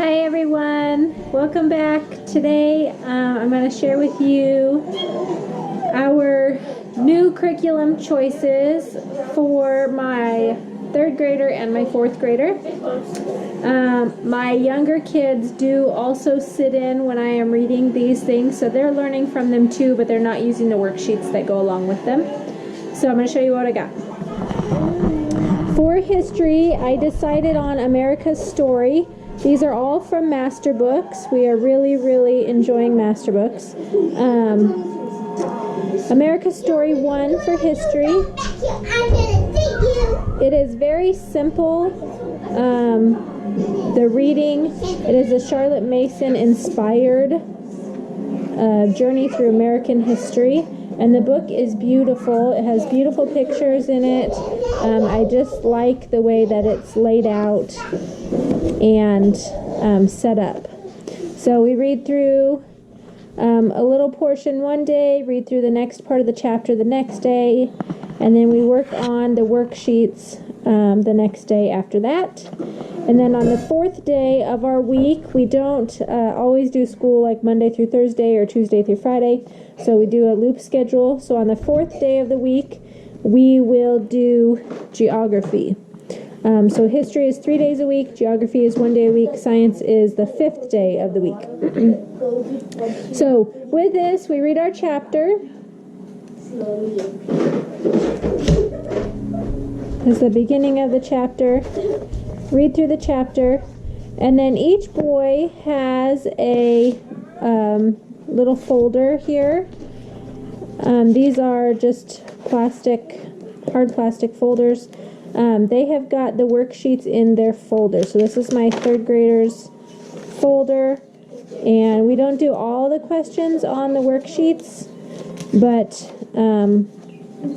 Hi everyone, welcome back. Today I'm going to share with you our new curriculum choices for my third grader and my fourth grader. My younger kids do also sit in when I am reading these things, so they're learning from them too, but they're not using the worksheets that go along with them. So I'm going to show you what I got. For history, I decided on America's Story. These are all from Masterbooks. We are really enjoying Masterbooks. America's Story 1 for history. It is very simple. The reading, it is a Charlotte Mason inspired journey through American history. And the book is beautiful. It has beautiful pictures in it. I just like the way that it's laid out and set up. So we read through a little portion one day, read through the next part of the chapter the next day, and then we work on the worksheets the next day after that. And then on the fourth day of our week, we don't always do school like Monday through Thursday or Tuesday through Friday, so we do a loop schedule. So on the fourth day of the week, we will do geography. So history is 3 days a week, geography is 1 day a week, science is the fifth day of the week. So with this, we read our chapter. This is the beginning of the chapter. Read through the chapter, and then each boy has a little folder here. These are just hard plastic folders. They have got the worksheets in their folder. So this is my third grader's folder, and we don't do all the questions on the worksheets, but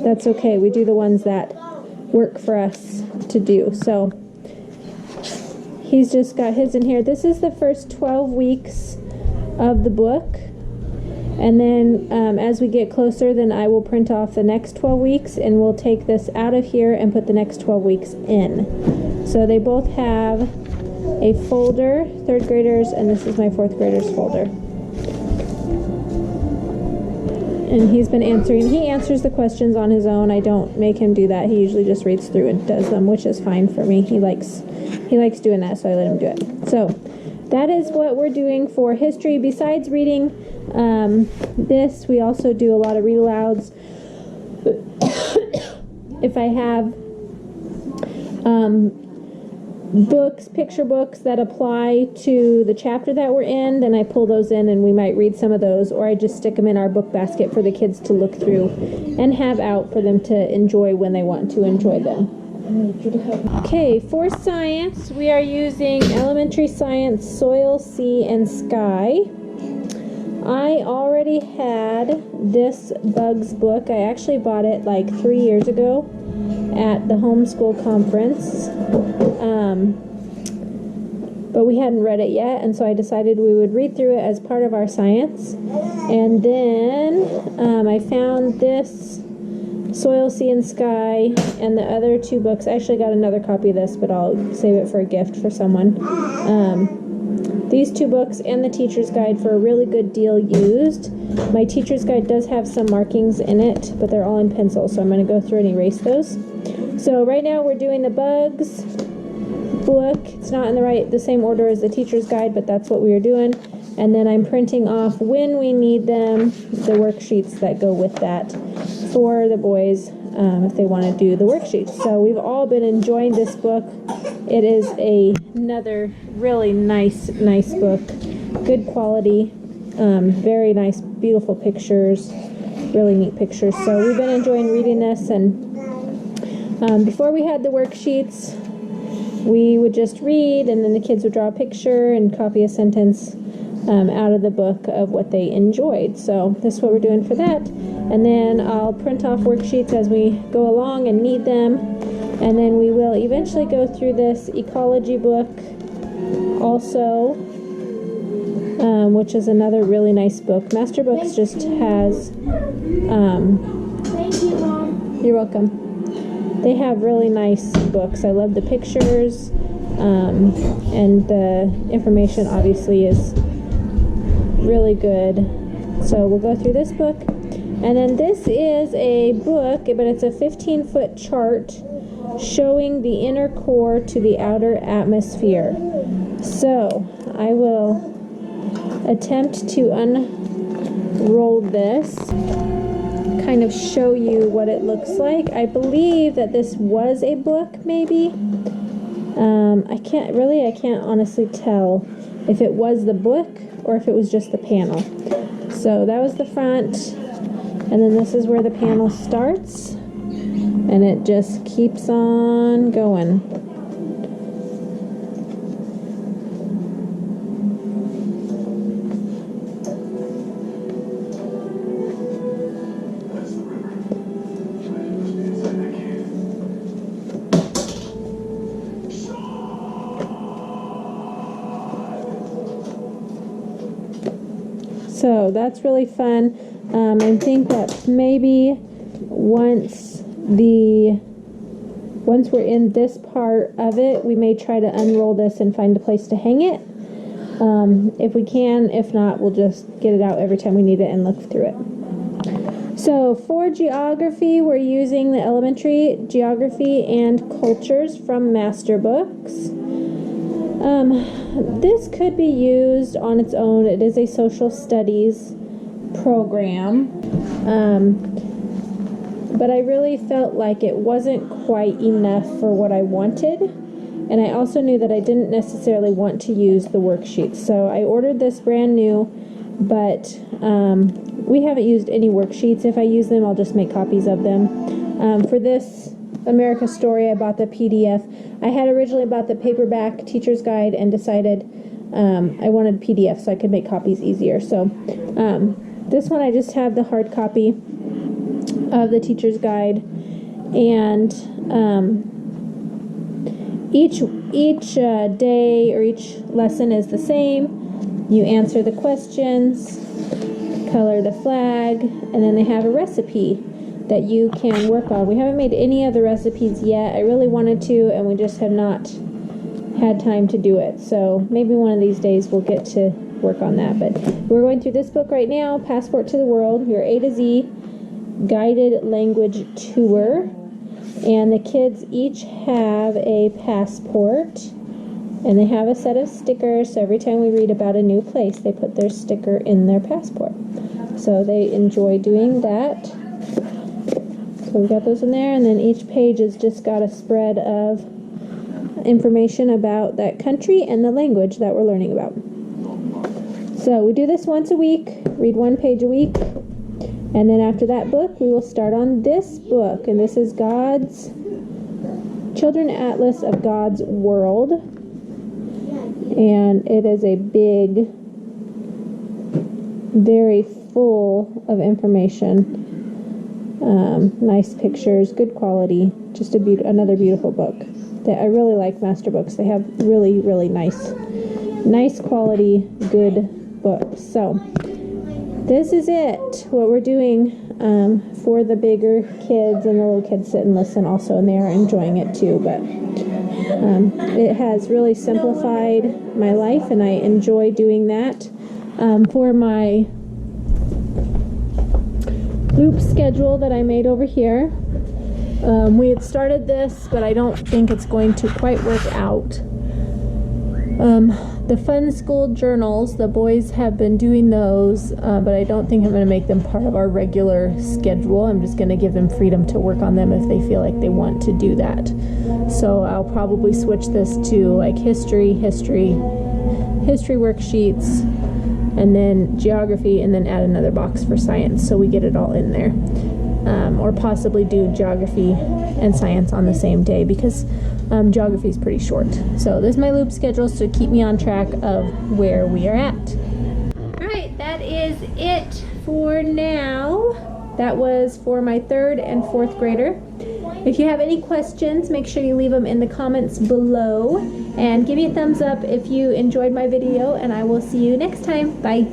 that's okay. We do the ones that work for us to do. So he's just got his in here. This is the first 12 weeks of the book. And then as we get closer, then I will print off the next 12 weeks, and we'll take this out of here and put the next 12 weeks in. So they both have a folder, third graders, and this is my fourth grader's folder. And he's been answering. He answers the questions on his own. I don't make him do that. He usually just reads through and does them, which is fine for me. He likes doing that, so I let him do it. So that is what we're doing for history. Besides reading this, we also do a lot of read alouds. If I have picture books that apply to the chapter that we're in, then I pull those in and we might read some of those, or I just stick them in our book basket for the kids to look through and have out for them to enjoy when they want to enjoy them. Okay, for science, we are using elementary science, soil, sea, and sky. I already had this bugs book. I actually bought it like 3 years ago at the homeschool conference, but we hadn't read it yet, and so I decided we would read through it as part of our science. And then I found this Soil, Sea, and Sky, and the other two books. I actually got another copy of this, but I'll save it for a gift for someone. These two books and the teacher's guide for a really good deal used. My teacher's guide does have some markings in it, but they're all in pencil, so I'm going to go through and erase those. So right now we're doing the bugs book. It's not in the same order as the teacher's guide, but that's what we were doing. And then I'm printing off, when we need them, the worksheets that go with that for the boys if they want to do the worksheets. So we've all been enjoying this book. It is another really nice book. Good quality, very nice, beautiful pictures, really neat pictures. So we've been enjoying reading this, and before we had the worksheets, we would just read, and then the kids would draw a picture and copy a sentence out of the book of what they enjoyed. So this is what we're doing for that. And then I'll print off worksheets as we go along and need them. And then we will eventually go through this ecology book also, which is another really nice book. Masterbooks just has... Thank you, Mom. You're welcome. They have really nice books. I love the pictures, and the information obviously is really good. So we'll go through this book. And then this is a book, but it's a 15-foot chart showing the inner core to the outer atmosphere. So I will attempt to unroll this, kind of show you what it looks like. I believe that this was a book, maybe. I can't honestly tell if it was the book or if it was just the panel. So that was the front, and then this is where the panel starts, and it just keeps on going. So that's really fun. I think that maybe once we're in this part of it, we may try to unroll this and find a place to hang it. If we can. If not, we'll just get it out every time we need it and look through it. So for geography, we're using the elementary geography and cultures from Masterbooks. This could be used on its own. It is a social studies program, but I really felt like it wasn't quite enough for what I wanted, and I also knew that I didn't necessarily want to use the worksheets. So I ordered this brand new, but we haven't used any worksheets. If I use them, I'll just make copies of them. For this America Story, I bought the PDF. I had originally bought the paperback teacher's guide and decided I wanted PDF so I could make copies easier. So this one I just have the hard copy of the teacher's guide, and each day or each lesson is the same. You answer the questions, color the flag, and then they have a recipe that you can work on. We haven't made any of the recipes yet. I really wanted to, and we just have not had time to do it. So maybe one of these days we'll get to work on that. But we're going through this book right now, Passport to the World. Your A to Z guided language tour. And the kids each have a passport, and they have a set of stickers. So every time we read about a new place, they put their sticker in their passport. So they enjoy doing that. So we've got those in there, and then each page has just got a spread of information about that country and the language that we're learning about. So we do this once a week, read one page a week, and then after that book, we will start on this book, and this is God's Children Atlas of God's World, and it is a big, very full of information. Nice pictures, good quality, just another beautiful book. That I really like Masterbooks. They have really, really nice quality, good books. So this is it, what we're doing for the bigger kids, and the little kids sit and listen also, and they are enjoying it too. But it has really simplified my life, and I enjoy doing that. For my loop schedule that I made over here, we had started this, but I don't think it's going to quite work out. The fun school journals, the boys have been doing those, but I don't think I'm going to make them part of our regular schedule. I'm just going to give them freedom to work on them if they feel like they want to do that. So I'll probably switch this to like history worksheets, and then geography, and then add another box for science so we get it all in there. Or possibly do geography and science on the same day, because geography is pretty short. So this is my loop schedule to keep me on track of where we are at. Alright, that is it for now. That was for my 3rd and 4th grader. If you have any questions, make sure you leave them in the comments below, and give me a thumbs up if you enjoyed my video, and I will see you next time. Bye.